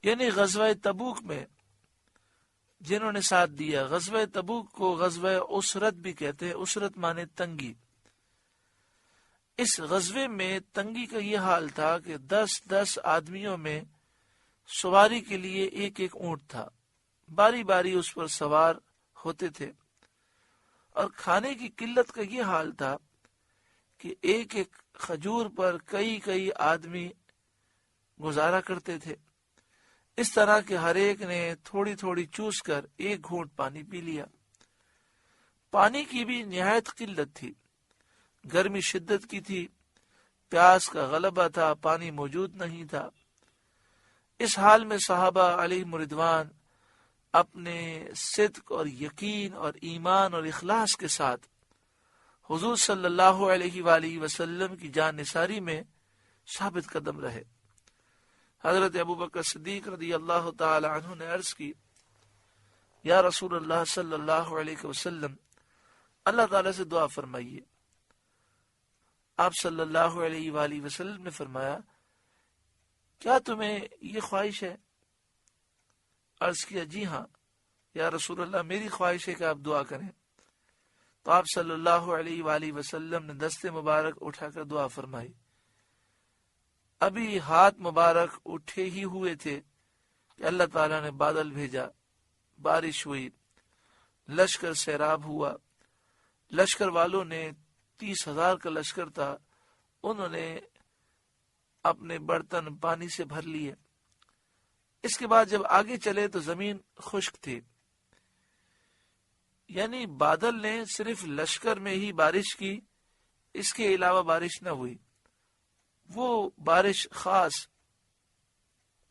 یعنی غزوہ تبوک میں جنہوں نے ساتھ دیا، غزوہ تبوک کو غزوہ اسرت بھی کہتے ہیں، اسرت مانے تنگی۔ اس غزوے میں تنگی کا یہ حال تھا کہ 10 آدمیوں میں سواری کے لیے ایک اونٹ تھا، باری باری اس پر سوار ہوتے تھے، اور کھانے کی قلت کا یہ حال تھا کہ ایک کھجور پر کئی آدمی گزارا کرتے تھے، اس طرح کہ ہر ایک نے تھوڑی تھوڑی چوس کر ایک گھونٹ پانی پی لیا۔ پانی کی بھی نہایت قلت تھی، گرمی شدت کی تھی، پیاس کا غلبہ تھا، پانی موجود نہیں تھا۔ اس حال میں صحابہ علیہم رضوان اپنے صدق اور یقین اور ایمان اور اخلاص کے ساتھ حضور صلی اللہ علیہ وآلہ وسلم کی جان نثاری میں ثابت قدم رہے۔ حضرت ابوبکر صدیق رضی اللہ تعالی عنہ نے عرض کی، یا رسول اللہ صلی اللہ علیہ وسلم، اللہ تعالی سے دعا فرمائیے۔ آپ صلی اللہ علیہ وآلہ وسلم نے فرمایا، کیا تمہیں یہ خواہش ہے؟ عرض کیا، جی ہاں یا رسول اللہ، میری خواہش ہے کہ آپ دعا کریں۔ تو آپ صلی اللہ علیہ وآلہ وسلم نے دست مبارک اٹھا کر دعا فرمائی۔ ابھی ہاتھ مبارک اٹھے ہی ہوئے تھے کہ اللہ تعالیٰ نے بادل بھیجا، بارش ہوئی، لشکر سیراب ہوا۔ لشکر والوں نے 30,000 کا لشکر تھا، انہوں نے اپنے برتن پانی سے بھر لیے۔ اس کے بعد جب آگے چلے تو زمین خشک تھی، یعنی بادل نے صرف لشکر میں ہی بارش کی، اس کے علاوہ بارش نہ ہوئی۔ وہ بارش خاص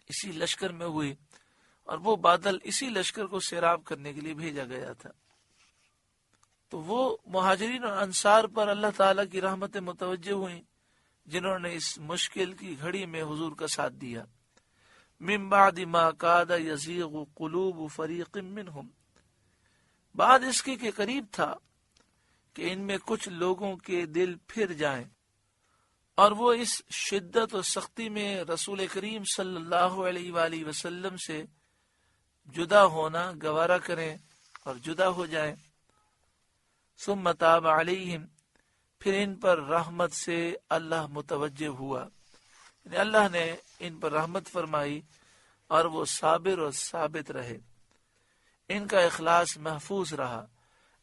اسی لشکر میں ہوئی، اور وہ بادل اسی لشکر کو سیراب کرنے کے لیے بھیجا گیا تھا۔ تو وہ مہاجرین اور انصار پر اللہ تعالیٰ کی رحمتیں متوجہ ہوئیں جنہوں نے اس مشکل کی گھڑی میں حضور کا ساتھ دیا۔ من بعد ما کاد یزیغ قلوب فریق منہم، بعد اس کے قریب تھا کہ ان میں کچھ لوگوں کے دل پھر جائیں، اور وہ اس شدت و سختی میں رسول کریم صلی اللہ علیہ وآلہ وسلم سے جدا ہونا گوارا کریں اور جدا ہو جائیں۔ ثم تاب علیہم، پھر ان پر رحمت سے اللہ متوجہ ہوا، یعنی اللہ نے ان پر رحمت فرمائی اور وہ صابر اور ثابت رہے، ان کا اخلاص محفوظ رہا۔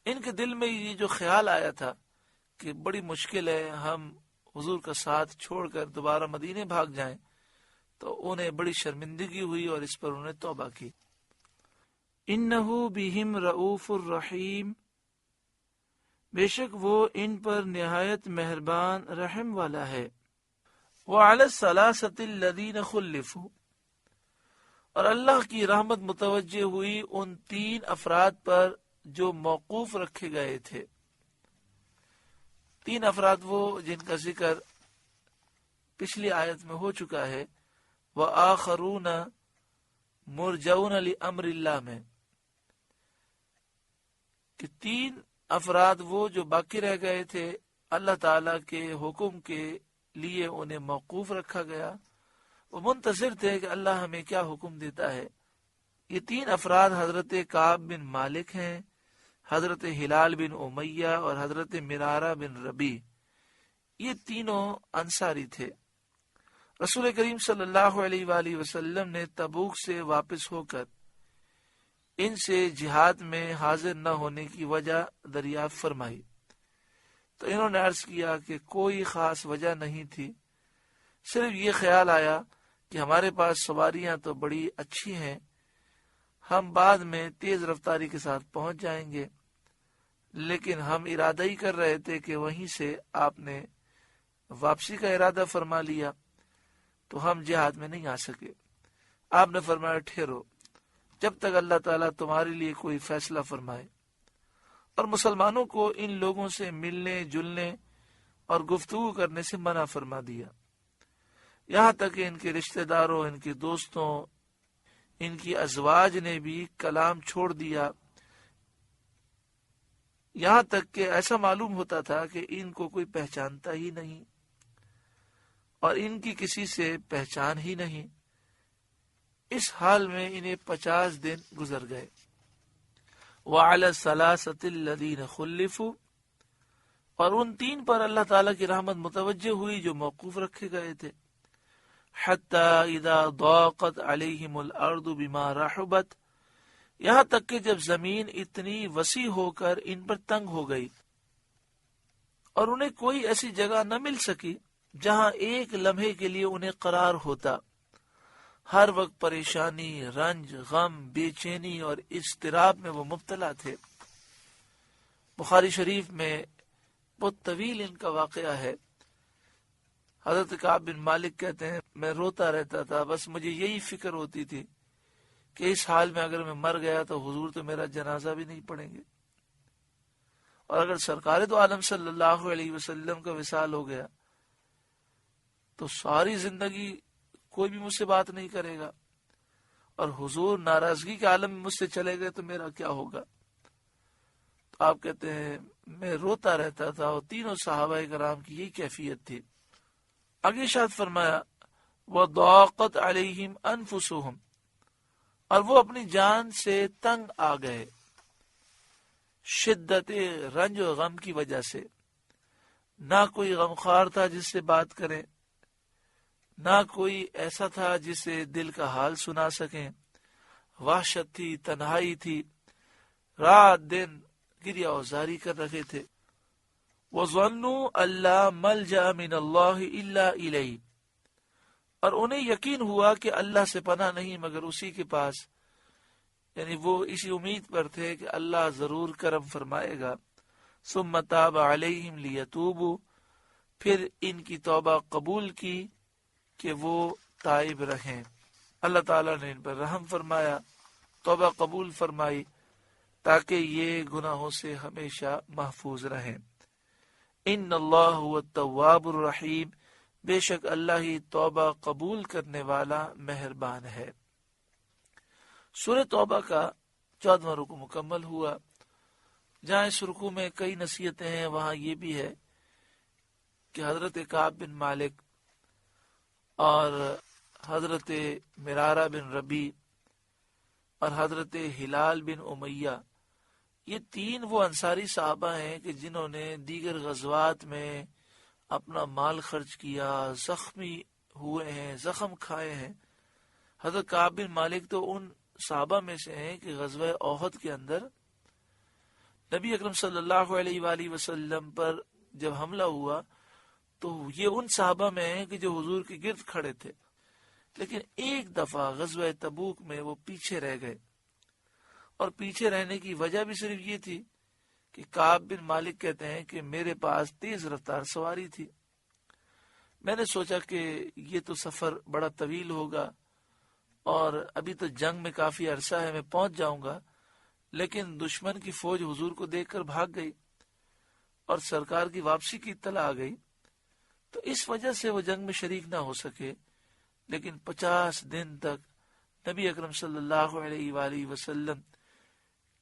ان کے دل میں یہ جو خیال آیا تھا کہ بڑی مشکل ہے ہم حضور کا ساتھ چھوڑ کر دوبارہ مدینے بھاگ جائیں، تو انہیں بڑی شرمندگی ہوئی اور اس پر انہوں نے توبہ کی۔ انہو بہم رؤوف الرحیم، بے شک وہ ان پر نہایت مہربان رحم والا ہے۔ وعلی الثلاثۃ الذین خلفوا، اور اللہ کی رحمت متوجہ ہوئی ان 3 افراد پر جو موقوف رکھے گئے تھے۔ 3 افراد وہ جن کا ذکر پچھلی آیت میں ہو چکا ہے، وآخرون مرجون لامر اللہ میں، کہ 3 افراد وہ جو باقی رہ گئے تھے، اللہ تعالیٰ کے حکم کے لیے انہیں موقوف رکھا گیا، وہ منتظر تھے کہ اللہ ہمیں کیا حکم دیتا ہے۔ یہ 3 افراد حضرت کعب بن مالک ہیں، حضرت ہلال بن امیہ اور حضرت مرارہ بن ربیع۔ یہ تینوں انصاری تھے۔ رسول کریم صلی اللہ علیہ وآلہ وسلم نے تبوک سے واپس ہو کر ان سے جہاد میں حاضر نہ ہونے کی وجہ دریافت فرمائی، تو انہوں نے عرض کیا کہ کوئی خاص وجہ نہیں تھی، صرف یہ خیال آیا کہ ہمارے پاس سواریاں تو بڑی اچھی ہیں، ہم بعد میں تیز رفتاری کے ساتھ پہنچ جائیں گے، لیکن ہم ارادہ ہی کر رہے تھے کہ وہیں سے آپ نے واپسی کا ارادہ فرما لیا، تو ہم جہاد میں نہیں آ سکے۔ آپ نے فرمایا ٹھہرو جب تک اللہ تعالیٰ تمہارے لیے کوئی فیصلہ فرمائے، اور مسلمانوں کو ان لوگوں سے ملنے جلنے اور گفتگو کرنے سے منع فرما دیا، یہاں تک کہ ان کے رشتہ داروں، ان کے دوستوں، ان کی ازواج نے بھی کلام چھوڑ دیا، یہاں تک کہ ایسا معلوم ہوتا تھا کہ ان کو کوئی پہچانتا ہی نہیں اور ان کی کسی سے پہچان ہی نہیں۔ اس حال میں انہیں 50 دن گزر گئے۔ وَعَلَى الثَّلَاثَةِ الَّذِينَ خُلِّفُوا، اور ان 3 پر اللہ تعالیٰ کی رحمت متوجہ ہوئی جو موقوف رکھے گئے تھے۔ حَتَّى إِذَا ضَاقَتْ عَلَيْهِمُ الْأَرْضُ بِمَا رَحُبَتْ، یہاں تک کہ جب زمین اتنی وسیع ہو کر ان پر تنگ ہو گئی اور انہیں کوئی ایسی جگہ نہ مل سکی جہاں ایک لمحے کے لیے انہیں قرار ہوتا، ہر وقت پریشانی، رنج، غم، بے چینی اور اضطراب میں وہ مبتلا تھے۔ بخاری شریف میں بہت طویل ان کا واقعہ ہے۔ حضرت کعب بن مالک کہتے ہیں میں روتا رہتا تھا، بس مجھے یہی فکر ہوتی تھی کہ اس حال میں اگر میں مر گیا تو حضور تو میرا جنازہ بھی نہیں پڑھیں گے، اور اگر سرکار دو عالم صلی اللہ علیہ وسلم کا وصال ہو گیا تو ساری زندگی کوئی بھی مجھ سے بات نہیں کرے گا، اور حضور ناراضگی کے عالم میں مجھ سے چلے گئے تو میرا کیا ہوگا۔ تو آپ کہتے ہیں میں روتا رہتا تھا، اور تینوں صحابہ کرام کی یہی کیفیت تھی۔ آگے ارشاد فرمایا وَضَاقَتْ عَلَيْهِمْ أَنفُسُهُمْ، اور وہ اپنی جان سے تنگ آ گئے، شدت رنج و غم کی وجہ سے۔ نہ کوئی غمخوار تھا جس سے بات کریں، نہ کوئی ایسا تھا جسے دل کا حال سنا سکیں۔ وحشت تھی، تنہائی تھی، رات دن گریہ اوزاری کر رہے تھے۔ وَظَنُّوا أَلَّا مَلْجَأَ مِنَ اللَّهِ إِلَّا إِلَيْهِ، اور انہیں یقین ہوا کہ اللہ سے پناہ نہیں مگر اسی کے پاس، یعنی وہ اسی امید پر تھے کہ اللہ ضرور کرم فرمائے گا۔ ثُمَّ تَابَ عَلَيْهِمْ لِيَتُوبُوا، پھر ان کی توبہ قبول کی کہ وہ تائب رہیں۔ اللہ تعالیٰ نے ان پر رحم فرمایا، توبہ قبول فرمائی تاکہ یہ گناہوں سے ہمیشہ محفوظ رہیں۔ ان اللہ هو التواب الرحیم، بے شک اللہ ہی توبہ قبول کرنے والا مہربان ہے۔ سورہ توبہ کا 14واں رکوع مکمل ہوا۔ جہاں اس رکوع میں کئی نصیحتیں ہیں، وہاں یہ بھی ہے کہ حضرت کعب بن مالک اور حضرت مرارہ بن ربی اور حضرت ہلال بن امیہ، یہ 3 وہ انصاری صحابہ ہیں کہ جنہوں نے دیگر غزوات میں اپنا مال خرچ کیا، زخمی ہوئے ہیں، زخم کھائے ہیں۔ حضرت کعب بن مالک تو ان صحابہ میں سے ہیں کہ غزوہ احد کے اندر نبی اکرم صلی اللہ علیہ وآلہ وسلم پر جب حملہ ہوا تو یہ ان صحابہ میں ہیں کہ جو حضور کے گرد کھڑے تھے، لیکن ایک دفعہ غزوہ تبوک میں وہ پیچھے رہ گئے، اور پیچھے رہنے کی وجہ بھی صرف یہ تھی کہ کعب بن مالک کہتے ہیں کہ میرے پاس تیز رفتار سواری تھی، میں نے سوچا کہ یہ تو سفر بڑا طویل ہوگا اور ابھی تو جنگ میں کافی عرصہ ہے، میں پہنچ جاؤں گا، لیکن دشمن کی فوج حضور کو دیکھ کر بھاگ گئی اور سرکار کی واپسی کی اطلاع آ گئی، تو اس وجہ سے وہ جنگ میں شریک نہ ہو سکے۔ لیکن 50 دن تک نبی اکرم صلی اللہ علیہ وآلہ وسلم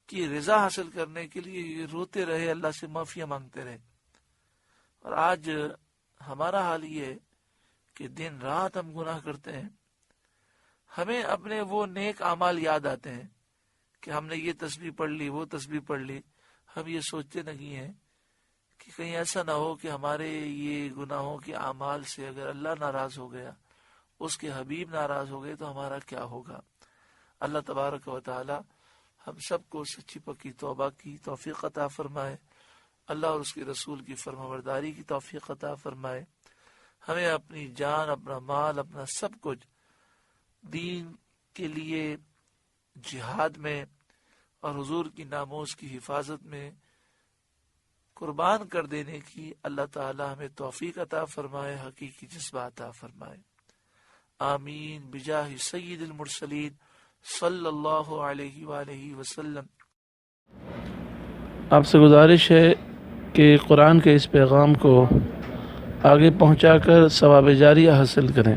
کی رضا حاصل کرنے کے لیے یہ روتے رہے، اللہ سے معافیاں مانگتے رہے۔ اور آج ہمارا حال یہ ہے کہ دن رات ہم گناہ کرتے ہیں، ہمیں اپنے وہ نیک اعمال یاد آتے ہیں کہ ہم نے یہ تسبیح پڑھ لی، وہ تسبیح پڑھ لی، ہم یہ سوچتے نہیں ہیں کہ کہیں ایسا نہ ہو کہ ہمارے یہ گناہوں کے اعمال سے اگر اللہ ناراض ہو گیا، اس کے حبیب ناراض ہو گئے تو ہمارا کیا ہوگا۔ اللہ تبارک و تعالی ہم سب کو سچی پکی توبہ کی توفیق عطا فرمائے، اللہ اور اس کے رسول کی فرمانبرداری کی توفیق عطا فرمائے، ہمیں اپنی جان، اپنا مال، اپنا سب کچھ دین کے لیے جہاد میں اور حضور کی ناموس کی حفاظت میں قربان کر دینے کی اللہ تعالی ہمیں توفیق عطا فرمائے، حقیقی جذبہ عطا فرمائے۔ آمین بجاہ سید المرسلین صلی اللہ علیہ وآلہ وسلم۔ آپ سے گزارش ہے کہ قرآن کے اس پیغام کو آگے پہنچا کر ثواب جاریہ حاصل کریں۔